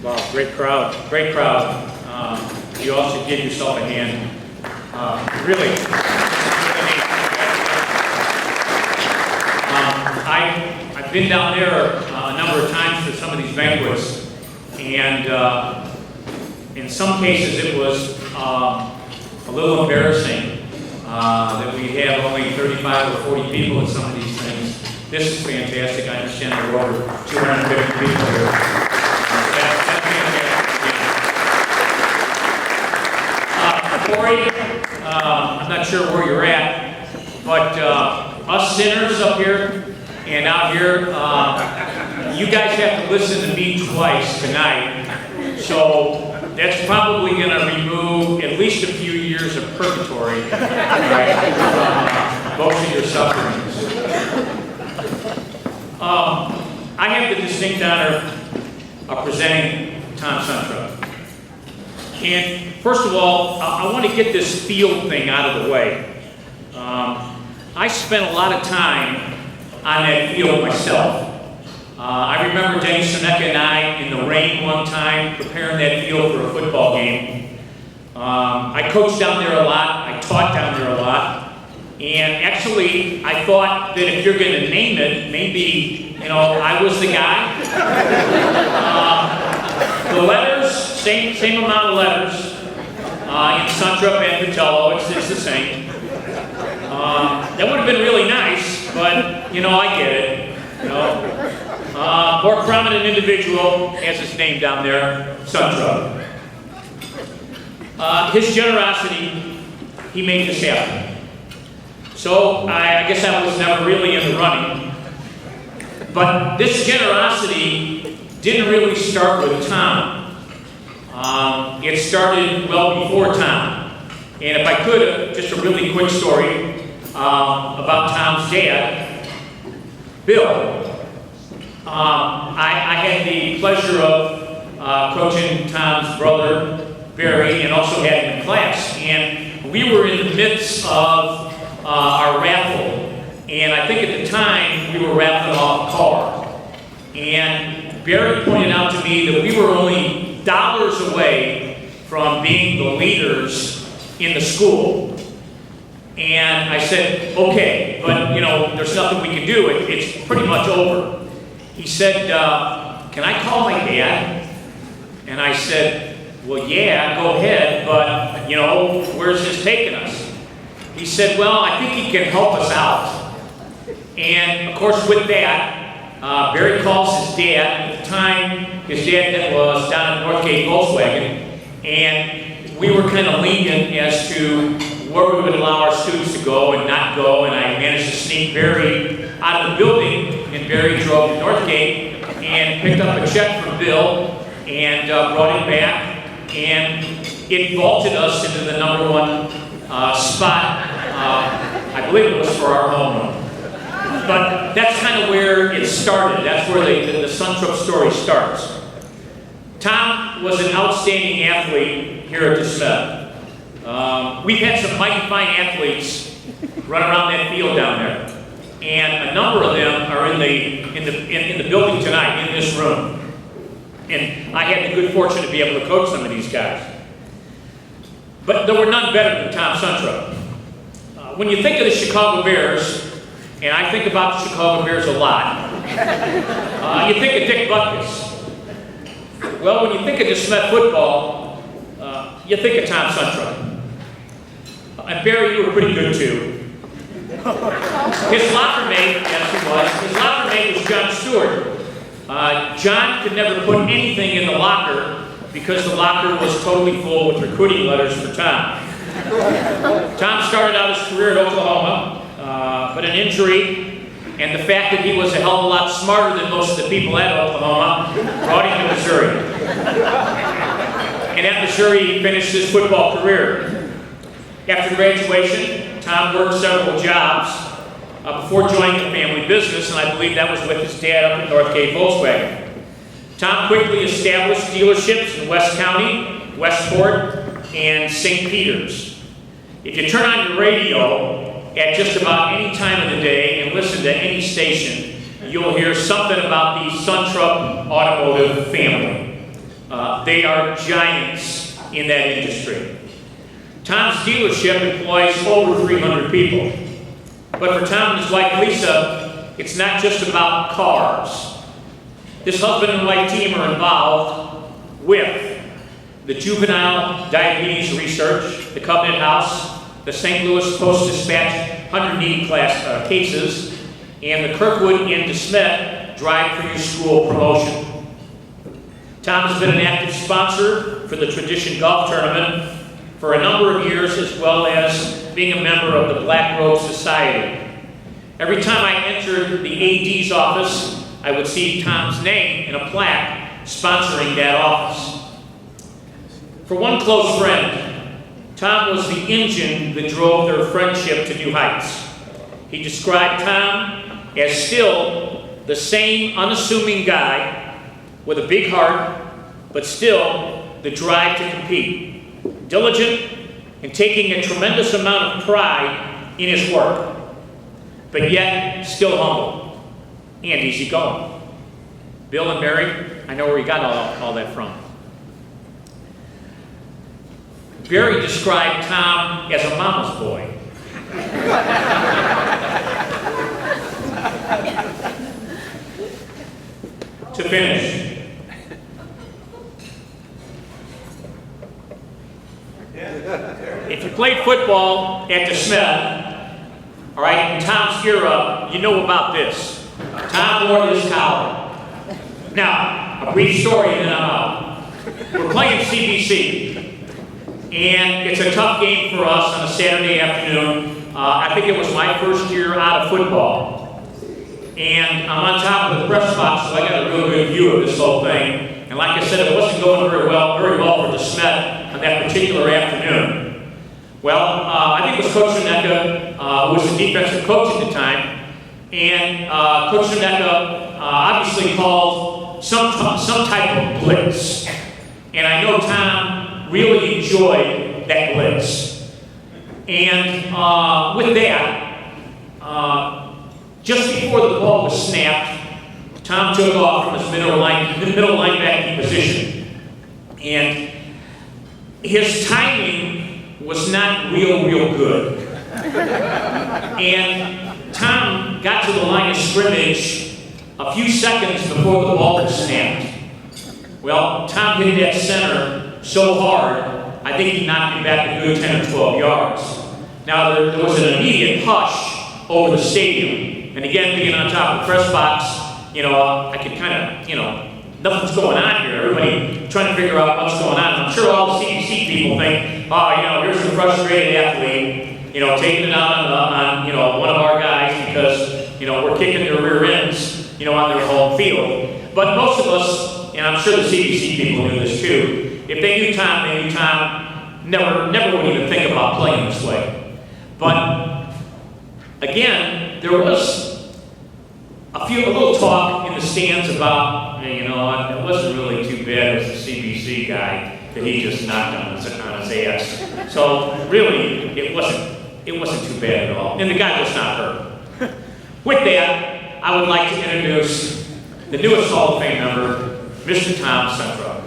Wow, great crowd, great crowd. You all should give yourself a hand. Really. I've been down there a number of times for some of these banquets, and in some cases it was a little embarrassing that we have only 35 or 40 people at some of these things. This is fantastic. I understand there were over 250 people here. That's fantastic. Corey, I'm not sure where you're at, but us sinners up here and out here, you guys have to listen to me twice tonight. So that's probably going to remove at least a few years of purgatory, right, most of your sufferings. I have the distinct honor of presenting Tom Suntrup. And first of all, I want to get this field thing out of the way. I spent a lot of time on that field myself. I remember Denny Seneca and I in the rain one time preparing that field for a football game. I coached down there a lot, I taught down there a lot, and actually I thought that if you're going to name it, maybe, you know, I was the guy. The letters, same amount of letters in Suntrup and Vitello, it's the same. That would have been really nice, but, you know, I get it. You know. More prominent individual has his name down there, Suntrup. His generosity, he made this happen. So I guess I was never really in the running. But this generosity didn't really start with Tom. It started well before Tom. And if I could, just a really quick story about Tom's dad, Bill. I had the pleasure of coaching Tom's brother, Barry, and also had him in class. And we were in the midst of our raffle. And I think at the time, we were raffling off a car. And Barry pointed out to me that we were only dollars away from being the leaders in the school. And I said, okay, but you know, there's nothing we can do. It's pretty much over. He said, can I call my dad? And I said, well, yeah, go ahead, but, you know, where's this taking us? He said, well, I think he can help us out. And, of course, with that, Barry calls his dad. At the time, his dad was down at Northgate Volkswagen, and we were kind of lenient as to where we would allow our students to go and not go, and I managed to sneak Barry out of the building, and Barry drove to Northgate and picked up a check from Bill and brought it back, and it vaulted us into the #1 spot. I believe it was for our home run. But that's kind of where it started. That's where the Suntrup story starts. Tom was an outstanding athlete here at the Smet. We've had some mighty fine athletes run around that field down there. And a number of them are in the building tonight, in this room. And I had the good fortune to be able to coach some of these guys. But there were none better than Tom Suntrup. When you think of the Chicago Bears, and I think about the Chicago Bears a lot, you think of Dick Butkus. Well, when you think of the Smet football, you think of Tom Suntrup. And Barry, you were pretty good too. His locker mate, yes he was, his locker mate was John Stewart. John could never put anything in the locker because the locker was totally full with recruiting letters for Tom. Tom started out his career at Oklahoma, but an injury and the fact that he was a hell of a lot smarter than most of the people at Oklahoma brought him to Missouri. And at Missouri, he finished his football career. After graduation, Tom worked several jobs before joining the family business, and I believe that was with his dad up at Northgate Volkswagen. Tom quickly established dealerships in West County, Westport, and St. Peters. If you turn on your radio at just about any time of the day and listen to any station, you'll hear something about the Suntrup automotive family. They are giants in that industry. Tom's dealership employs over 300 people. But for Tom and his wife Lisa, it's not just about cars. This husband and wife team are involved with the juvenile diabetes research, the Covenant House, the St. Louis Post-Dispatch 180 class cases, and the Kirkwood and DeSmet Drive for Your School promotion. Tom has been an active sponsor for the Tradition Golf Tournament for a number of years, as well as being a member of the Black Robe Society. Every time I entered the AD's office, I would see Tom's name in a plaque sponsoring that office. For one close friend, Tom was the engine that drove their friendship to new heights. He described Tom as still the same unassuming guy with a big heart, but still the drive to compete, diligent, and taking a tremendous amount of pride in his work, but yet still humble and easygoing. Bill and Mary, I know where you got all that from. Barry described Tom as a mama's boy. To finish, if you played football at DeSmet, all right, in Tom's era, you know about this. Tom wore this collar. Now, a brief story and then I'm out. We're playing CBC, and it's a tough game for us on a Saturday afternoon. I think it was my first year out of football. And I'm on top of the press box, so I got a real good view of this whole thing. And like I said, it wasn't going very well for DeSmet on that particular afternoon. Well, I think it was Coach Suneka, who was the defensive coach at the time, and Coach Suneka obviously called some type of blitz. And I know Tom really enjoyed that blitz. And with that, just before the ball was snapped, Tom took off from his middle linebacking position. And his timing was not real good. And Tom got to the line of scrimmage a few seconds before the ball was snapped. Well, Tom hit that center so hard, I think he knocked him back a good 10 or 12 yards. Now, there was an immediate hush over the stadium. And again, being on top of the press box, I could kind of, nothing's going on here. Everybody trying to figure out what's going on. I'm sure all the CBC people think, here's a frustrated athlete, taking it out on one of our guys because, we're kicking their rear ends, on their home field. But most of us, and I'm sure the CBC people knew this too, if they knew Tom, never would even think about playing this way. But again, there was a little talk in the stands about, it wasn't really too bad as a CBC guy that he just knocked on his ass. So really, it wasn't too bad at all. And the guy was not hurt. With that, I would like to introduce the newest Hall of Fame member, Mr. Tom Suntrup.